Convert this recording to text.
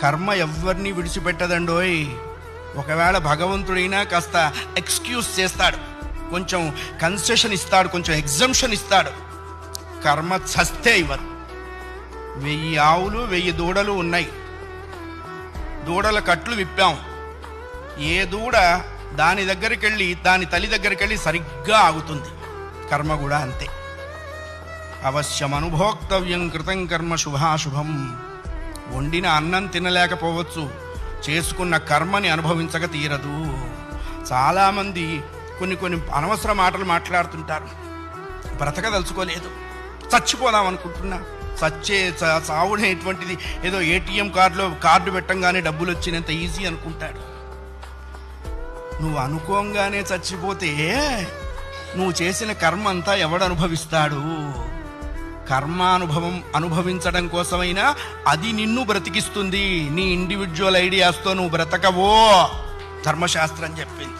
కర్మ ఎవరిని విడిచిపెట్టదండోయ్. ఒకవేళ భగవంతుడైనా కాస్త ఎక్స్క్యూజ్ చేస్తాడు, కొంచెం కన్సెషన్ ఇస్తాడు, కొంచెం ఎగ్జంప్షన్ ఇస్తాడు. కర్మ చస్తే ఇవ్వదు. 1000 ఆవులు 1000 దూడలు ఉన్నాయి. దూడల కట్లు విప్పాం. ఏ దూడ దాని దగ్గరికి వెళ్ళి దాని తల్లి దగ్గరికి వెళ్ళి సరిగ్గా ఆగుతుంది. కర్మ కూడా అంతే. అవశ్యం అనుభోక్తవ్యం కృతం కర్మ శుభాశుభం. వండిన అన్నం తినలేకపోవచ్చు, చేసుకున్న కర్మని అనుభవించక తీరదు. చాలామంది కొన్ని అనవసర మాటలు మాట్లాడుతుంటారు. బ్రతకదలుచుకోలేదు, చచ్చిపోదాం అనుకుంటున్నా. చావునేటువంటిది ఏదో ఏటీఎం కార్డు పెట్టంగానే డబ్బులు వచ్చినంత ఈజీ అనుకుంటాడు. నువ్వు అనుకోంగానే చచ్చిపోతే నువ్వు చేసిన కర్మ అంతా ఎవడు అనుభవిస్తాడు? కర్మానుభవం అనుభవించడం కోసమైనా అది నిన్ను బ్రతికిస్తుంది. నీ ఇండివిజువల్ ఐడియాస్తో నువ్వు బ్రతకవో ధర్మశాస్త్రం చెప్పింది.